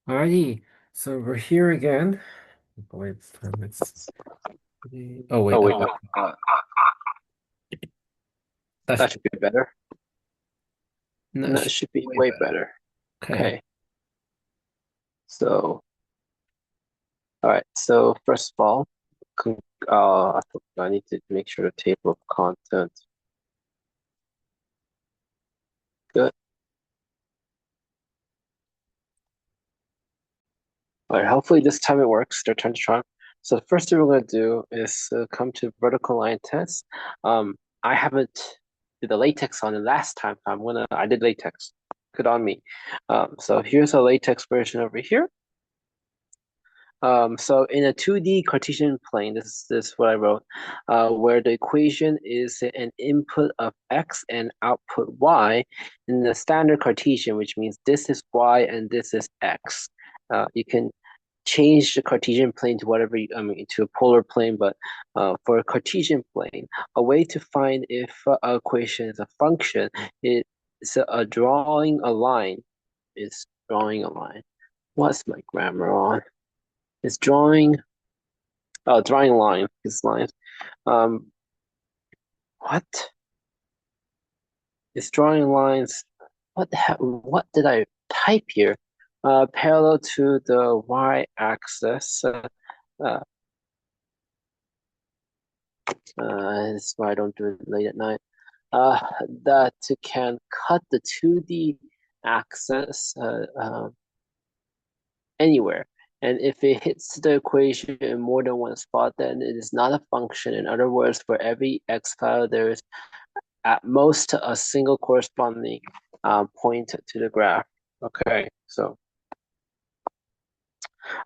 Alrighty, so we're here again. Oh, wait, this time it's oh Oh wait, wait, no, that's that should be better. that That should should be be way way better. better. Okay. Okay, so all right. So first of all, con I need to make sure the table of content good. All right. Hopefully this time it works. Their turn to try. So the first thing we're gonna do is come to vertical line test. I haven't did the latex on it last time. I did latex. Good on me. So here's a latex version over here. So in a 2D Cartesian plane, this is what I wrote, where the equation is an input of x and output y in the standard Cartesian, which means this is y and this is x. You can change the Cartesian plane to whatever I mean, to a polar plane, but for a Cartesian plane, a way to find if a equation is a function is drawing a line. Is drawing a line. What's my grammar on? It's drawing line. It's lines. Um, what? It's drawing lines. What the hell? What did I type here? Parallel to the y-axis. Uh, this is why I don't do it late at night. Uh, that can cut the 2D axis anywhere. And if it hits the equation in more than one spot, then it is not a function. In other words, for every x file, there is at most a single corresponding point to the graph. Okay, so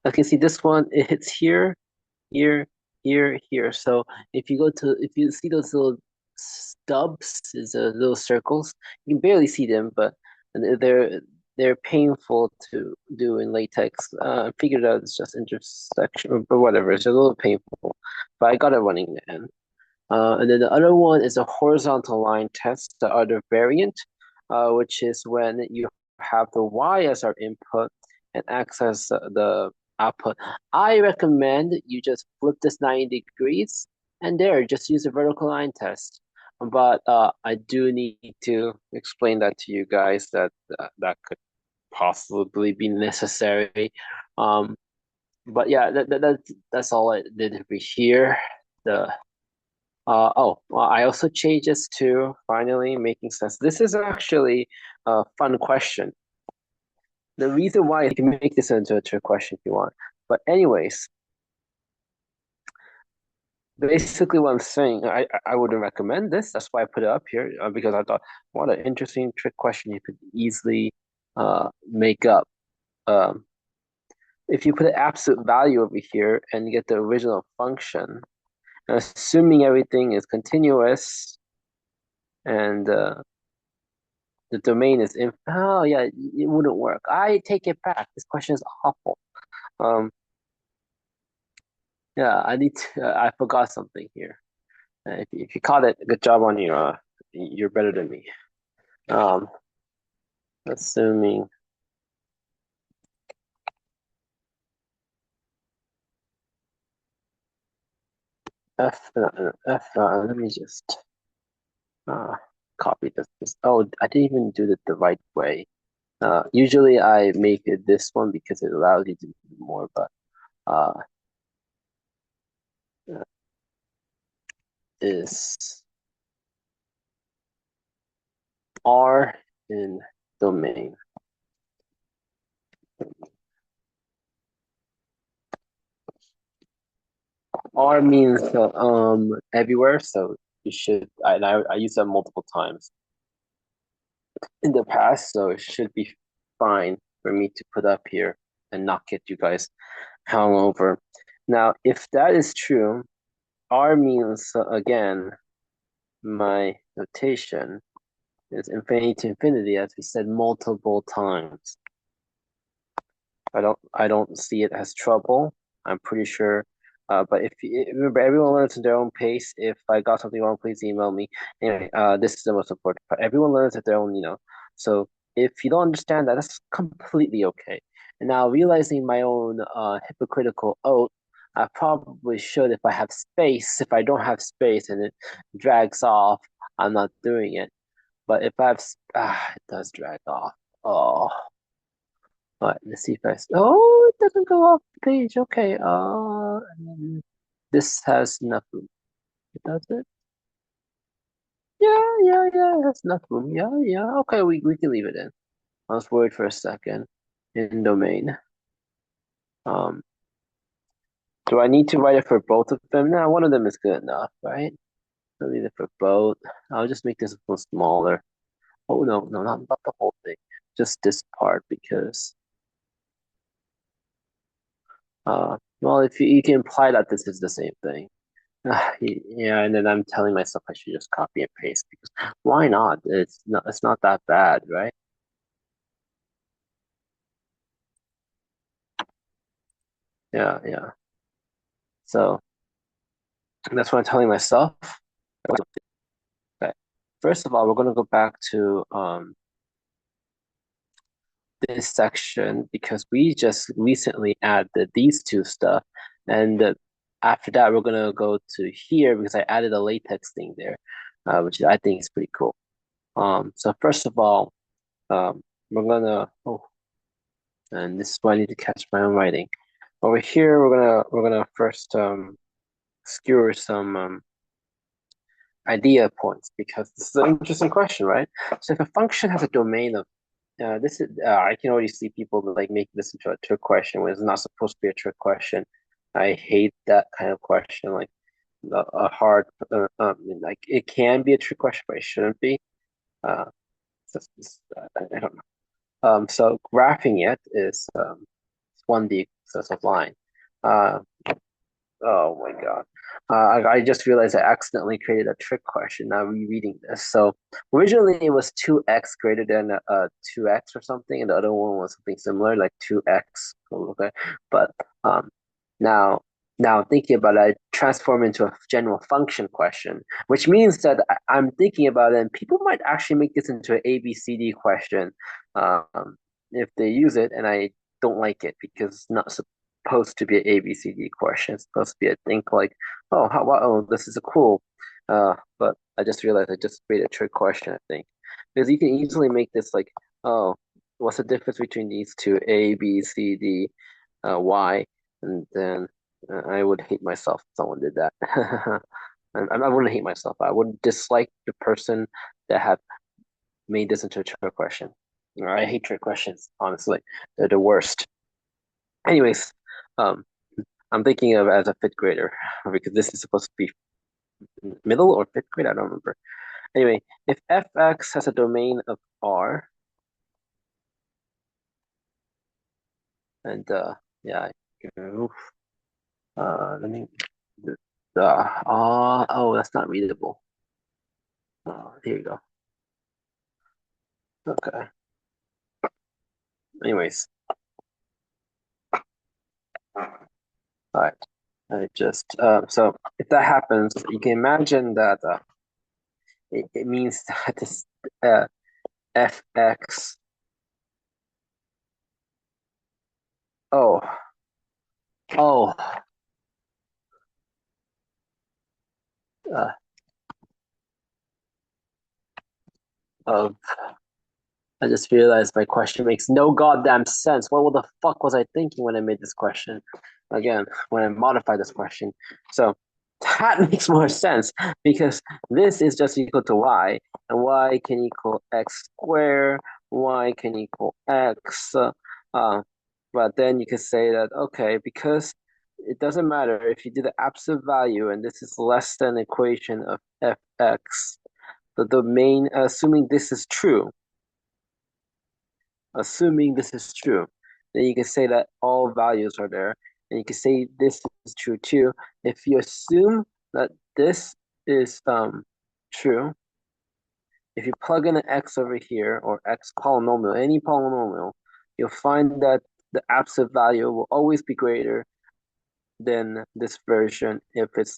I can see this one, it hits here, here, here, here. So if you see those little stubs, is little circles, you can barely see them, but they're they're painful to do in latex. I figured out it's just intersection, but whatever, it's a little painful. But I got it running then. And then the other one is a horizontal line test, the other variant, which is when you have the y as our input and x as the output. I recommend you just flip this 90 degrees and there, just use a vertical line test. But I do need to explain that to you guys that that could possibly be necessary. Um, but yeah, that's all I did over here. The well, I also changed this to finally making sense. This is actually a fun question. The reason why you can make this into a trick question if you want. But anyways, basically what I'm saying, I wouldn't recommend this. That's why I put it up here because I thought, what an interesting trick question you could easily make up. Um, if you put an absolute value over here and you get the original function, assuming everything is continuous and the domain is in. Oh yeah, it wouldn't work. I take it back. This question is awful. Um, yeah, I need to. I forgot something here. If you caught it, good job on you. You're better than me. Um, assuming F. Let me just uh copy this. Oh, I didn't even do it the right way. Usually I make it this one because it allows you to do more, but uh, is R in domain. R means everywhere, so you should. I use that multiple times in the past, so it should be fine for me to put up here and not get you guys hung over. Now, if that is true, R means again my notation is infinity to infinity, as we said multiple times. I don't see it as trouble. I'm pretty sure. But if you, remember, everyone learns at their own pace. If I got something wrong, please email me. Anyway, this is the most important part. Everyone learns at their own, So if you don't understand that, that's completely okay. And now realizing my own hypocritical oath, I probably should if I have space. If I don't have space and it drags off, I'm not doing it. But if it does drag off. Oh, all right, let's see if oh, it doesn't go off the page. Okay. This has enough room. It does it? Yeah, yeah, yeah. It has enough room. Yeah, yeah. Okay, we can leave it in. I was worried for a second. In domain. Um, do I need to write it for both of them? No, one of them is good enough, right? I'll leave it for both. I'll just make this a little smaller. Oh no, no, not the whole thing. Just this part because well, if you can imply that this is the same thing. Yeah, and then I'm telling myself I should just copy and paste because why not? It's not that bad, right? Yeah, yeah. So that's what I'm telling myself. Okay. First of all, we're gonna go back to this section because we just recently added these two stuff, and after that we're gonna go to here because I added a latex thing there, which I think is pretty cool. So first of all, we're gonna and this is why I need to catch my own writing. Over here, we're gonna first skewer some idea points because this is an interesting question, right? So if a function has a domain of this is I can already see people like make this into a trick question when it's not supposed to be a trick question. I hate that kind of question, like a hard like it can be a trick question, but it shouldn't be. Uh, I don't know. So graphing it is 1D, so it's a line. Uh, Oh my God. I just realized I accidentally created a trick question now rereading this. So originally it was 2x greater than 2x or something, and the other one was something similar, like 2x. Okay. But um, now now thinking about it, I transform into a general function question, which means that I'm thinking about it, and people might actually make this into an ABCD question if they use it, and I don't like it because it's not supposed to be an ABCD question. It's supposed to be a think like, oh, oh, this is a cool. But I just realized I just made a trick question, I think. Because you can easily make this like, oh, what's the difference between these two, A, B, C, D, Y? And then I would hate myself if someone did that. I wouldn't hate myself. I would dislike the person that had made this into a trick question. I hate trick questions, honestly. They're the worst. Anyways, um, I'm thinking of as a fifth grader because this is supposed to be middle or fifth grade. I don't remember. Anyway, if fx has a domain of R, and yeah, let me. Oh, that's not readable. Here you go. Okay. Anyways, all right. I just so if that happens, you can imagine that it means that this uh, fx. Oh, oh, uh, of I just realized my question makes no goddamn sense. What the fuck was I thinking when I made this question? Again, when I modified this question. So that makes more sense because this is just equal to y, and y can equal x squared, y can equal x. Uh, but then you could say that, okay, because it doesn't matter if you do the absolute value and this is less than equation of fx, the domain, assuming this is true, then you can say that all values are there. And you can say this is true too. If you assume that this is true, if you plug in an x over here or x polynomial, any polynomial, you'll find that the absolute value will always be greater than this version if it's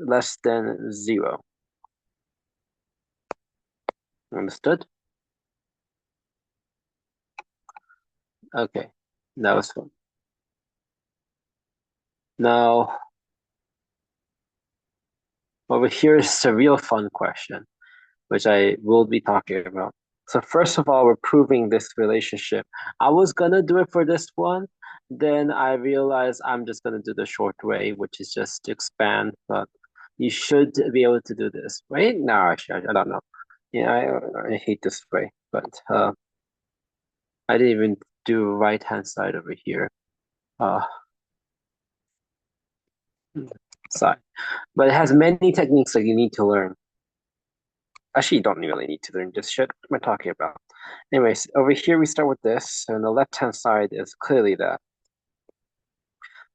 less than 0. Understood? Okay, that was fun. Now, over here is a real fun question, which I will be talking about. So first of all, we're proving this relationship. I was gonna do it for this one, then I realized I'm just gonna do the short way, which is just to expand, but you should be able to do this, right? No, actually, I don't know. Yeah, I hate this way, but I didn't even do right hand side over here. Uh, side. But it has many techniques that you need to learn. Actually, you don't really need to learn this shit. What am I talking about? Anyways, over here we start with this, and the left-hand side is clearly that.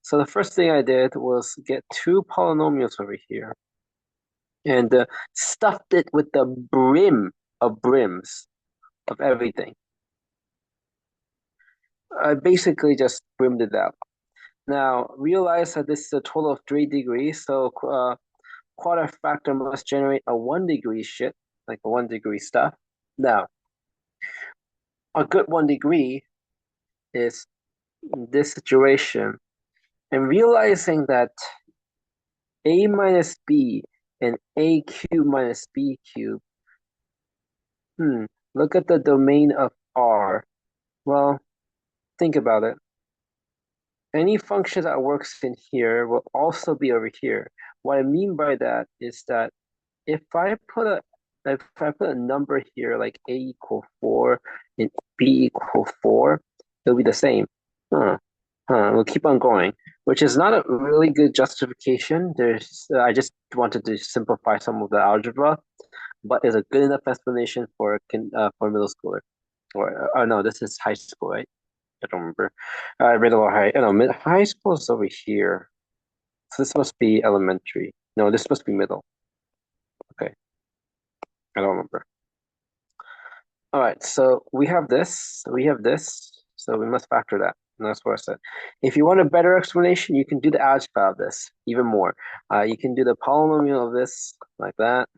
So the first thing I did was get two polynomials over here and stuffed it with the brim of brims of everything. I basically just brimmed it out. Now, realize that this is a total of 3 degrees, so quarter factor must generate a 1 degree shit, like a 1 degree stuff. Now, a good 1 degree is this situation, and realizing that a minus b and a cubed minus b cubed, look at the domain of R. Well, think about it. Any function that works in here will also be over here. What I mean by that is that if I put a number here like a equal 4 and b equal 4, it'll be the same. Huh. We'll keep on going, which is not a really good justification. I just wanted to simplify some of the algebra, but it's a good enough explanation for middle schooler. Or no, this is high school, right? I don't remember. Middle or high. No, high school is over here. So this must be elementary. No, this must be middle. Okay, I don't remember. All right, so we have this, so we must factor that. And that's what I said. If you want a better explanation, you can do the algebra of this even more. You can do the polynomial of this like that,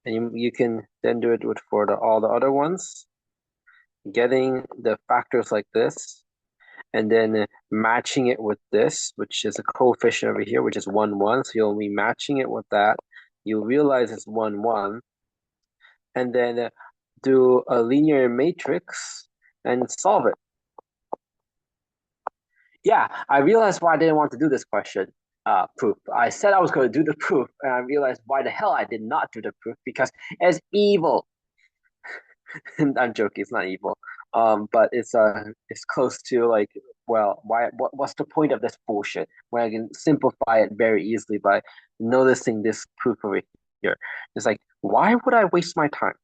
and you can then do it with for all the other ones, getting the factors like this, and then matching it with this, which is a coefficient over here, which is 1, 1. So you'll be matching it with that. You realize it's 1, 1, and then do a linear matrix and solve it. Yeah, I realized why I didn't want to do this question proof. I said I was going to do the proof, and I realized why the hell I did not do the proof because it's evil. I'm joking, it's not evil. But it's close to like, well, what's the point of this bullshit when I can simplify it very easily by noticing this proof over here? It's like, why would I waste my time?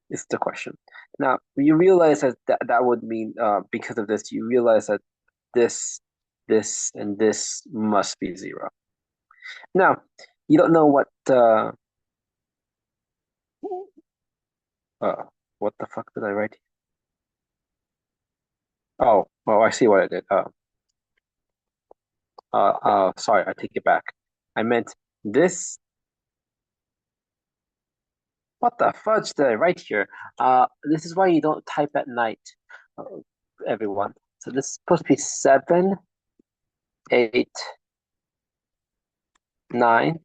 Is the question. Now you realize that would mean because of this, you realize that this, this, and this must be zero. Now you don't know uh what the fuck did I write? Oh, I see what I did. Sorry, I take it back. I meant this. What the fudge did I write here? This is why you don't type at night, uh, everyone. So this is supposed to be 7, 8, 9,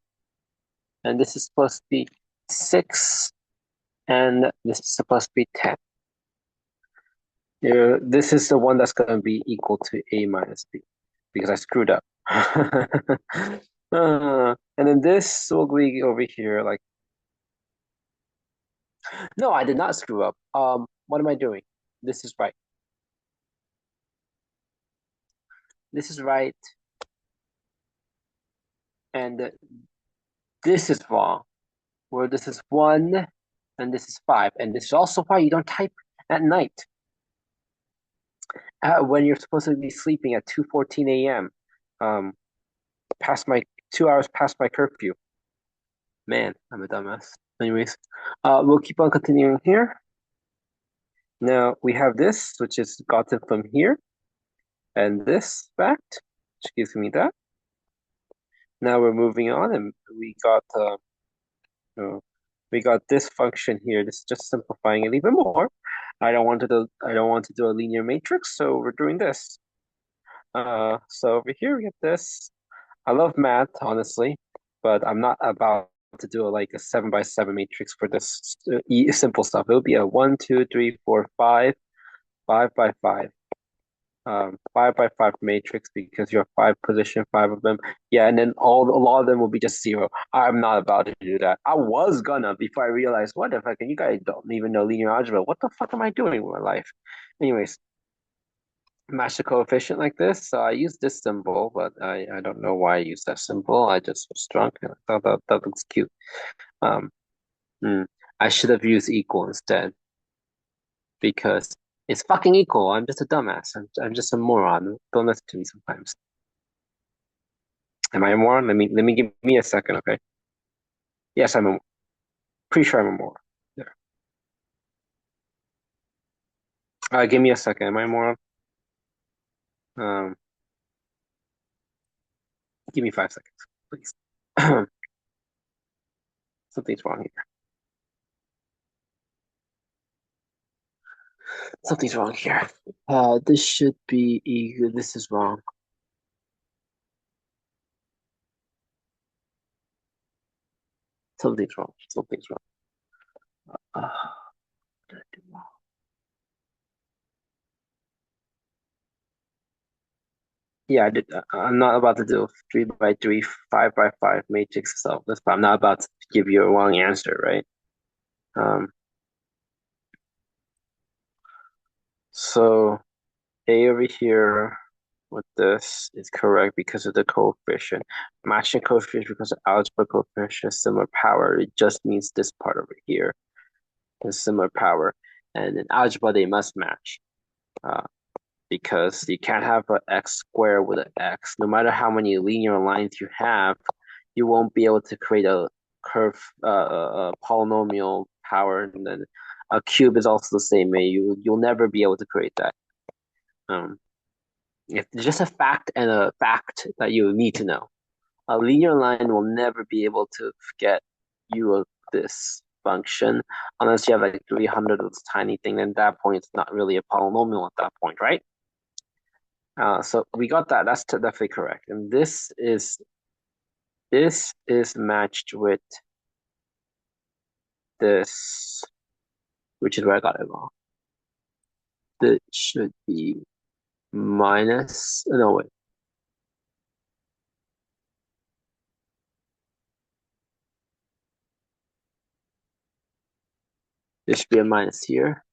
and this is supposed to be 6, and this is supposed to be 10. This is the one that's going to be equal to a minus b because I screwed up. And then this will be over here like, no, I did not screw up. What am I doing? This is right. This is right, and this is wrong. Where this is 1, and this is 5, and this is also why you don't type at night when you're supposed to be sleeping at 2:14 a.m. Um, past my 2 hours past my curfew. Man, I'm a dumbass. Anyways, we'll keep on continuing here. Now we have this, which is gotten from here, and this fact, which gives me that. Now we're moving on, and uh, we got this function here. This is just simplifying it even more. I don't want to do a linear matrix, so we're doing this. So over here we have this. I love math, honestly, but I'm not about to do like a 7 by 7 matrix for this simple stuff. It'll be a 1, 2, 3, 4, 5, 5 by 5. 5 by 5 matrix because you have five position, five of them. Yeah, and then a lot of them will be just zero. I'm not about to do that. I was gonna before I realized what the fuck, and you guys don't even know linear algebra. What the fuck am I doing with my life? Anyways, match the coefficient like this. So I use this symbol, but I don't know why I use that symbol. I just was drunk and I thought that looks cute. Um, hmm, I should have used equal instead because it's fucking equal. I'm just a dumbass. I'm just a moron. Don't listen to me sometimes. Am I a moron? Let me give me a second, okay? Yes, I'm pretty sure I'm a moron. There. Give me a second. Am I a moron? Um, give me 5 seconds, please. Something's wrong here. Something's wrong here. This should be equal. This is wrong. Something's wrong. Something's wrong. Uh, what did I do wrong? Yeah, I did. I'm not about to do 3 by 3, 5 by 5 matrix stuff. That's why I'm not about to give you a wrong answer, right? Um, so A over here with this is correct because of the coefficient. Matching coefficient because of algebra coefficient, similar power. It just means this part over here is similar power. And in algebra, they must match uh, because you can't have an x squared with an x. No matter how many linear lines you have, you won't be able to create a curve, a polynomial power. And then a cube is also the same way. You'll never be able to create that. Um, It's just a fact and a fact that you need to know. A linear line will never be able to get you this function unless you have like 300 of this tiny thing. Then at that point, it's not really a polynomial at that point, right? So we got that. That's definitely correct. And this is matched with this, which is where I got it wrong. That should be minus. No, wait. There should be a minus here.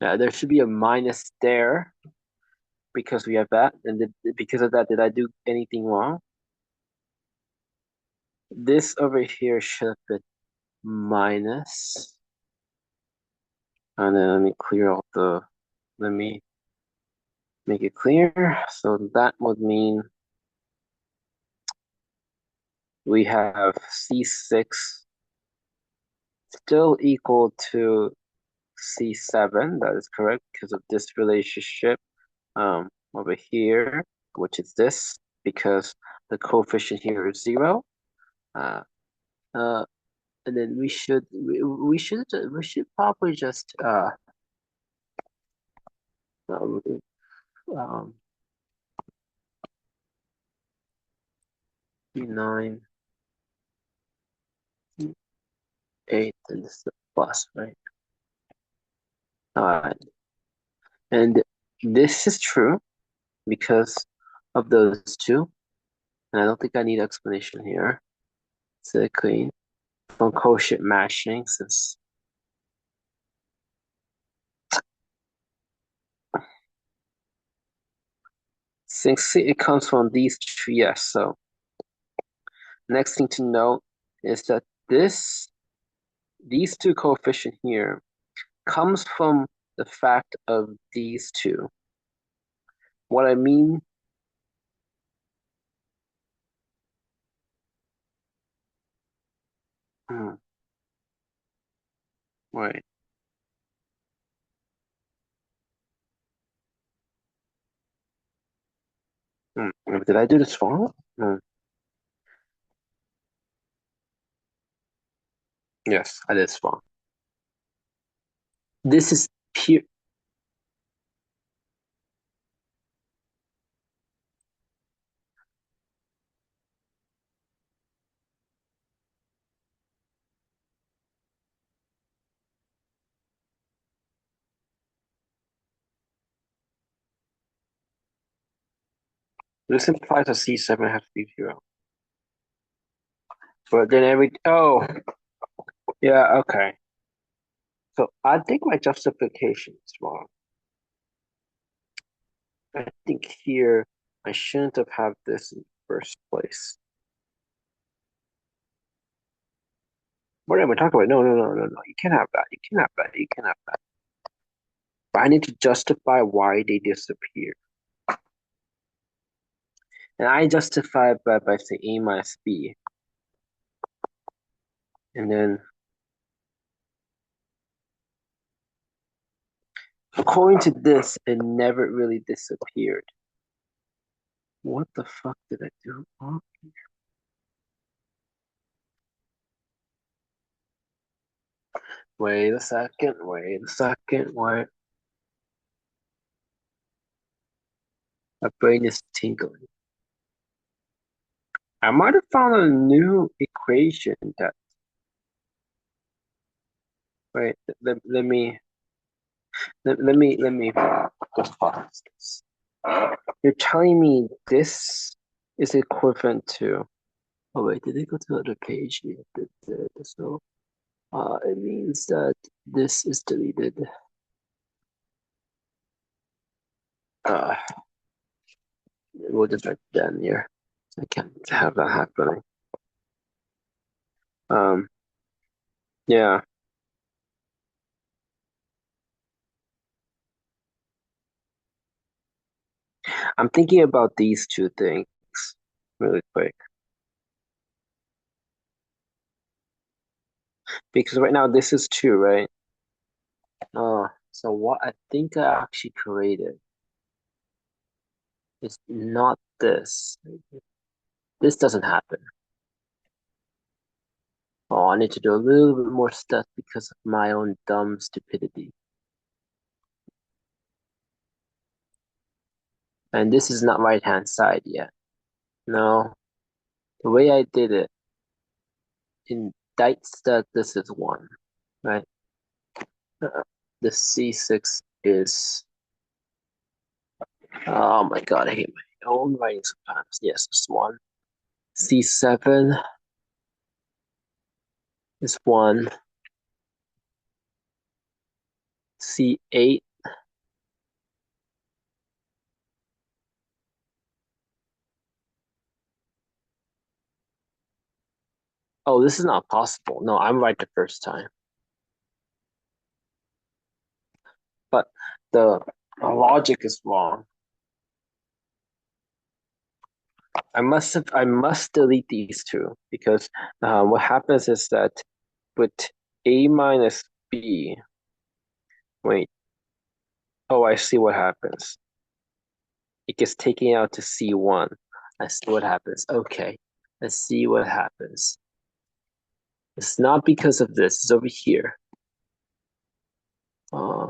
Yeah, there should be a minus there because we have that. And because of that, did I do anything wrong? This over here should have been minus. And then let me clear out let me make it clear. So that would mean we have C6 still equal to C7. That is correct because of this relationship over here, which is this, because the coefficient here is 0. Uh, uh, and then we should probably just um, um 9, 8, and this is the plus, right? Uh, and this is true because of those two. And I don't think I need explanation here. It's a clean from quotient matching since it comes from these two, yes. So next thing to note is that these two coefficient here comes from the fact of these two. What I mean, hmm, wait, did I do this wrong? Yes, I did this wrong. This is pure. This implies a C7 has to be 0. But then yeah, okay. So I think my justification is wrong. I think here I shouldn't have had this in the first place. What am I talking about? No, no, no, no, no. You can't have that. You can't have that. You can't have that. But I need to justify why they disappear. And I justify it by saying A minus B. And then according to this, it never really disappeared. What the fuck did I do? Oh, wait a second, wait a second, wait. My brain is tingling. I might have found a new equation that, wait, let me just pause this. You're telling me this is equivalent to, oh wait, did they go to the other page? Yeah, so, it means that this is deleted. Uh, we'll just write that in here. I can't have that happening. Um, yeah, I'm thinking about these two things really quick because right now this is two, right? So what I think I actually created is not this. This doesn't happen. Oh, I need to do a little bit more stuff because of my own dumb stupidity. And this is not right-hand side yet. No, the way I did it indites that this is one, right? The C6 is, oh my God, I hate my own writing sometimes. Yes, it's one. C7 is one. C8. Oh, this is not possible. No, I'm right the first time. But the logic is wrong. I must delete these two because what happens is that with A minus B, wait, oh, I see what happens. It gets taken out to C1. I see what happens. Okay, let's see what happens. It's not because of this, it's over here. Uh,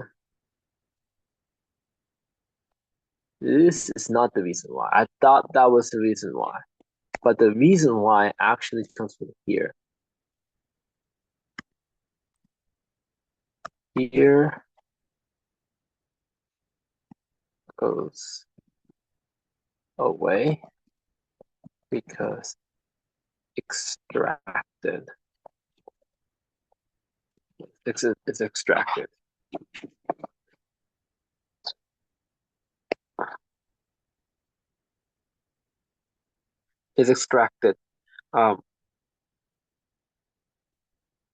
this is not the reason why. I thought that was the reason why. But the reason why actually comes from here. Here goes away because extracted. It's extracted. Is extracted. Um,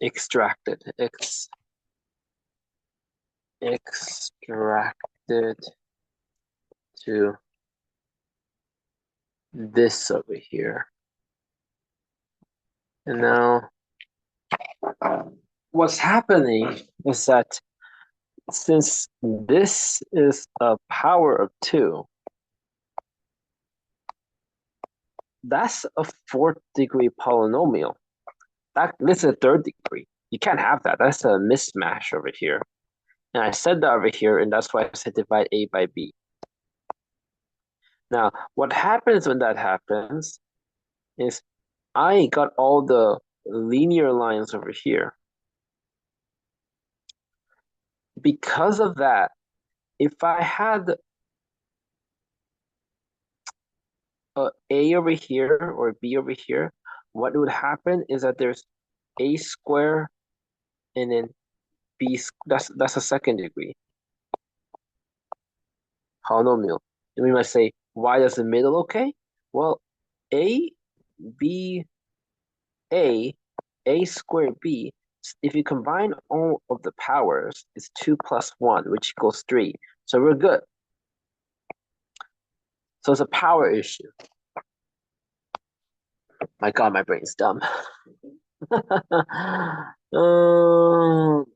extracted. Extracted to this over here. And now what's happening is that since this is a power of 2, that's a fourth degree polynomial. This is a third degree. You can't have that. That's a mismatch over here. And I said that over here, and that's why I said divide A by B. Now, what happens when that happens is I got all the linear lines over here. Because of that, if I had A over here or B over here, what would happen is that there's A square and then that's a second degree polynomial. And we might say, why does the middle okay? Well, A, B, A, A squared B, if you combine all of the powers, it's 2 plus 1, which equals 3. So we're good. So it's a power issue. My God, my brain's dumb. um,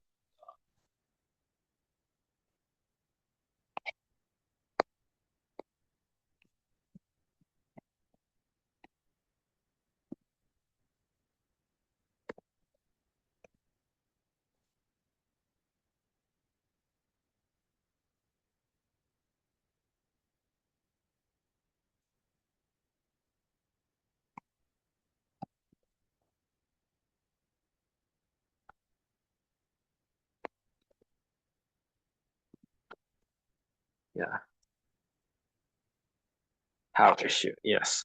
yeah, power issue, yes.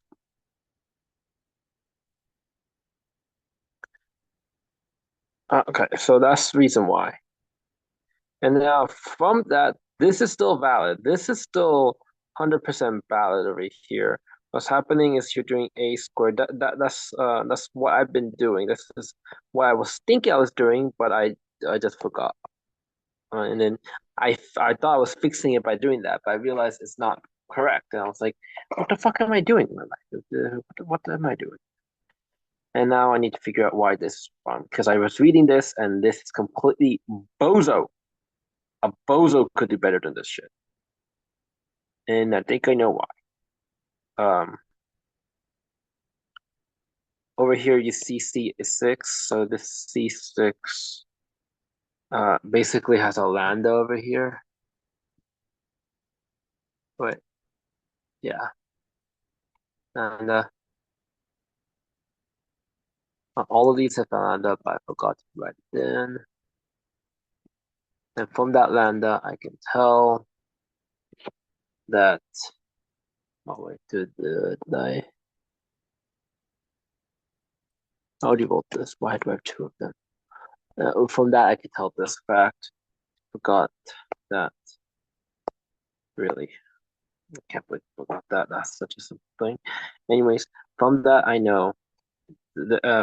Okay, so that's the reason why. And now from that, this is still valid. This is still 100% valid over here. What's happening is you're doing A squared. That's what I've been doing. This is what I was thinking I was doing, but I just forgot. And then I thought I was fixing it by doing that, but I realized it's not correct. And I was like, what the fuck am I doing in my life? What am I doing? And now I need to figure out why this is wrong because I was reading this and this is completely bozo. A bozo could do better than this shit. And I think I know why. Um, over here you see C is 6, so this C6 basically has a lambda over here. But yeah, and all of these have a lambda, but I forgot to write it in. And from that lambda, I can tell that. Oh wait, did I? How do you vote this? Why do I have two of them? From that, I can tell this fact. Forgot that. Really, I can't believe I forgot that. That's such a simple thing. Anyways, from that I know.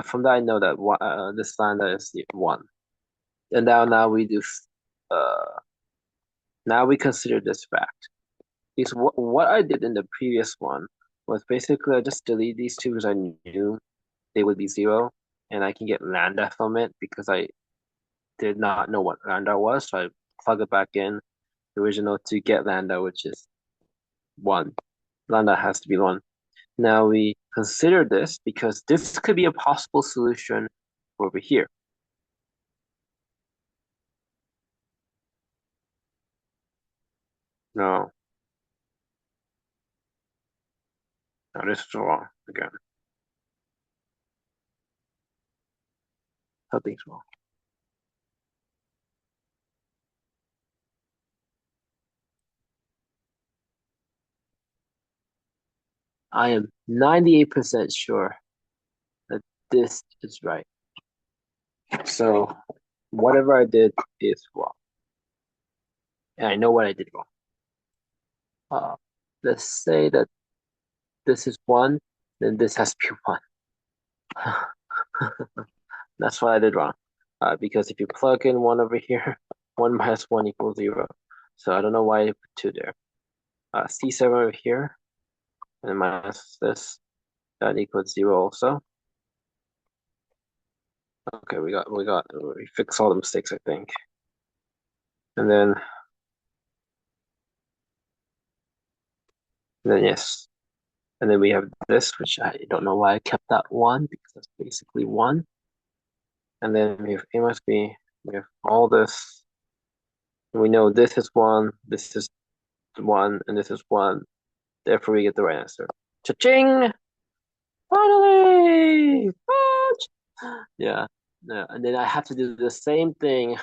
From that I know that this lambda is the one. And now we do. Uh, now we consider this fact. Because what I did in the previous one was basically I just delete these two because I knew they would be zero, and I can get lambda from it because I did not know what lambda was, so I plug it back in the original to get lambda, which is one. Lambda has to be one. Now we consider this because this could be a possible solution over here. No, no, this is wrong again. Something's wrong. I am 98% sure that this is right. So whatever I did is wrong. And I know what I did wrong. Uh, let's say that this is one, then this has to be one. That's what I did wrong. Because if you plug in one over here, one minus one equals zero. So I don't know why I put two there. C7 over here, and minus this, that equals zero also. Okay, we fixed all the mistakes, I think. And then yes. And then we have this, which I don't know why I kept that one, because that's basically one. And then we have A must be, we have all this, We know this is one, this is one, and this is one. Therefore, we get the right answer. Cha-ching! Finally! Fudge! Yeah. Yeah. And then I have to do the same thing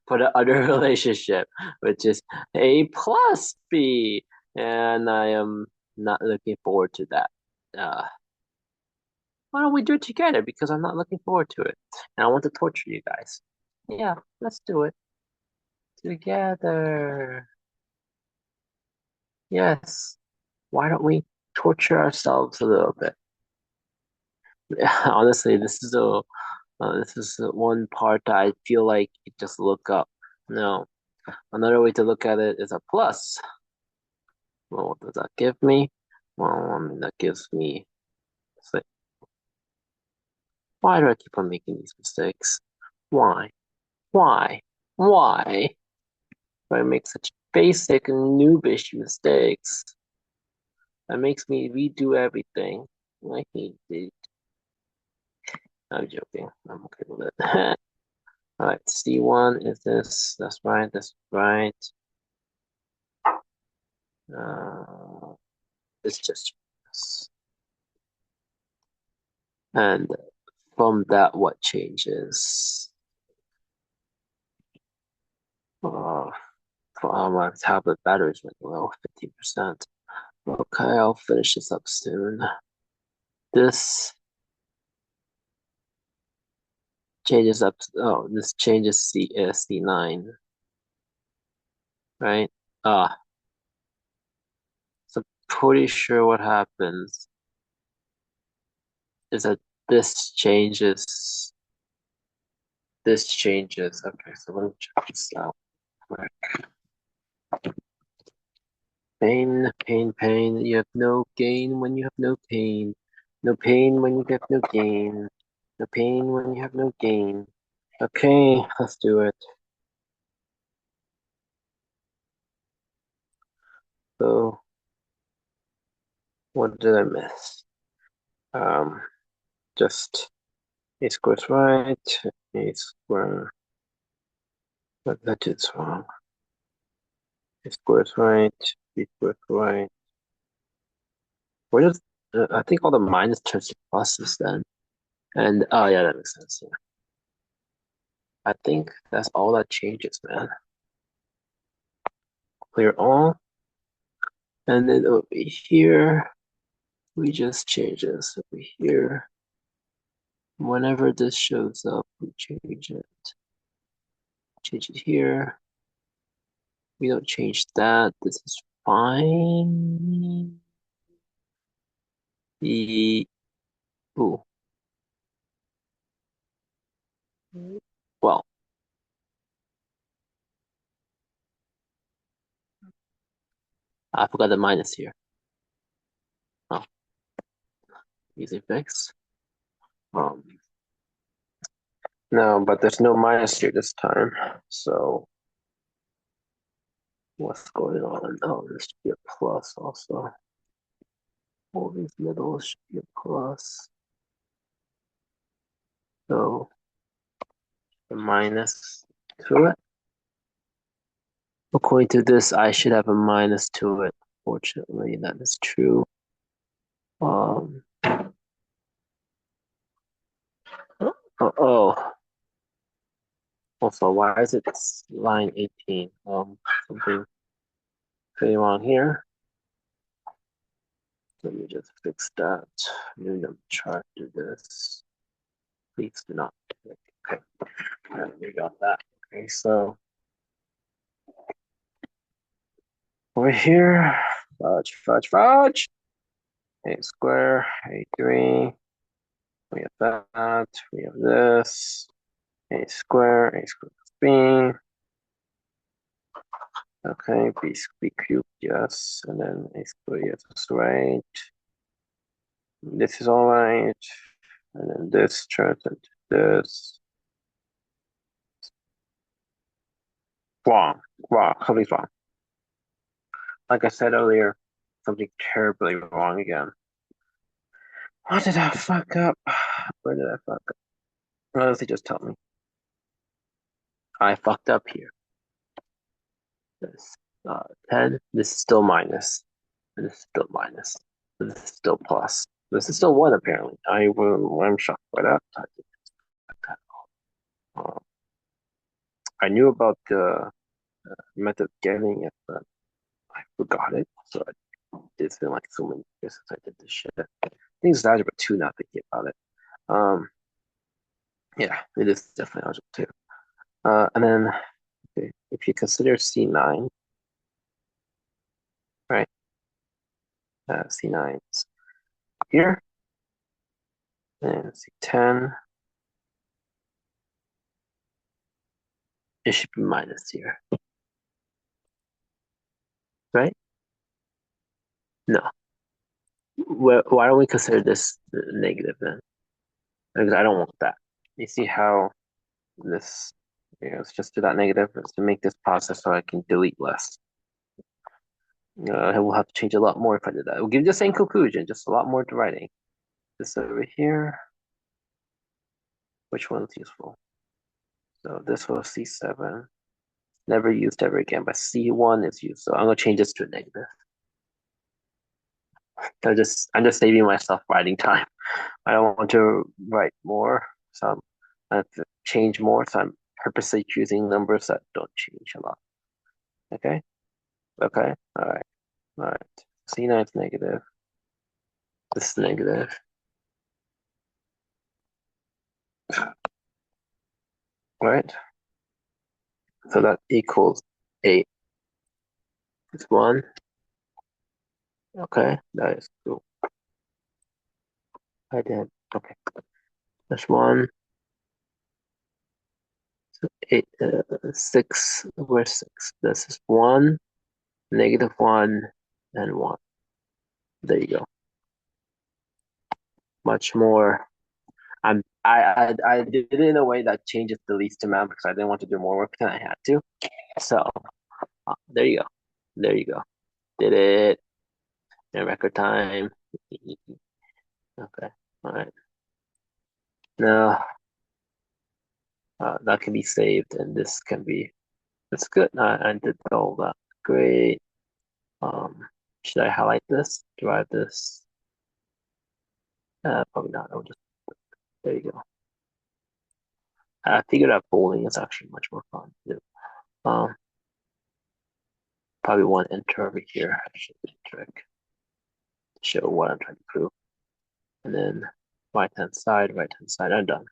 for the other relationship, which is A plus B. And I am not looking forward to that. Why don't we do it together? Because I'm not looking forward to it. And I want to torture you guys. Yeah, let's do it together. Yes. Why don't we torture ourselves a little bit? Honestly, this is the one part that I feel like you just look up. No, another way to look at it is a plus. Well, what does that give me? Well, I mean, that gives me. It's like, why do I keep on making these mistakes? Why? Why? Why do I make such basic and noobish mistakes? That makes me redo everything. I hate it. I'm joking. I'm okay with it. All right, C1 is this. That's right. That's right. Uh, it's just this. And from that, what changes? Uh, my tablet battery's running low, 15%. Okay, I'll finish this up soon. This changes up. Oh, this changes C9, right? Ah, so pretty sure what happens is that this changes. This changes. Okay, so let me check this out quick. Pain, pain, pain. You have no gain when you have no pain. No pain when you have no gain. No pain when you have no gain. Okay, let's do it. So, what did I miss? Um, just a square's right, a square. But that is wrong. A square's right, b square's right. Where does I think all the minus turns to pluses then? And oh yeah, that makes sense. Yeah. I think that's all that changes, man. Clear all. And then over here, we just change this over here. Whenever this shows up, we change it. Change it here. We don't change that. This is fine. The ooh. Well, I forgot the minus here. Oh, easy fix. Um, no, but there's no minus here this time. So what's going on? Oh, this should be a plus also. All these middles should be a plus. So the minus to it. According to this, I should have a minus to it. Fortunately, that is true. Um, oh. Also, why is it line 18? Something pretty wrong here. Let me just fix that. New chart do this. Please do not. Okay, all right, we got that. Okay, so over here, fudge, fudge, fudge. A square, A3. We have that. We have this. A square plus B. Okay, B cubed, yes. And then A square, yes, that's right. This is all right. And then this turns into this. Wrong. Wrong. Something's wrong. Like I said earlier, something terribly wrong again. What did I fuck up? Where did I fuck up? Honestly, just tell me. I fucked up here. this 10. This is still minus. And this is still minus. This is still plus. This is still 1 apparently. I'm shocked by that. Uh, I knew about the method of getting it, but I forgot it. So it's been like so many years since I did this shit. I think it's algebra 2 now thinking about it. Um, yeah, it is definitely algebra 2. And then okay, if you consider C9, right? C9 is here, and C10, it should be minus here, right? No. Why don't we consider this negative then? Because I don't want that. You see how this, let's just do that negative. Let's make this positive so I can delete less. I will have to change a lot more if I did that. It will give you the same conclusion, just a lot more writing. This over here, which one's useful? So this was C7, never used ever again, but C1 is used. So I'm gonna change this to a negative. I'm just saving myself writing time. I don't want to write more, so I have to change more. So I'm purposely choosing numbers that don't change a lot. Okay. Okay. All right. All right. C9 is negative. This is negative. All right. So that equals 8. It's 1. Okay. That is cool. I did. Okay. That's 1. So 8, 6. Where's 6? This is 1, -1, and 1. There you go. Much more. I did it in a way that changes the least amount because I didn't want to do more work than I had to. So there you go. There you go. Did it in record time. Okay. All right. Now that can be saved, and this can be. That's good. I did all that. Great. Should I highlight this? Drive this? Probably not. I'll just. There you go. I figured out bowling is actually much more fun. Um, Probably one enter over here. I should do a trick to show what I'm trying to prove. And then right hand side, I'm done.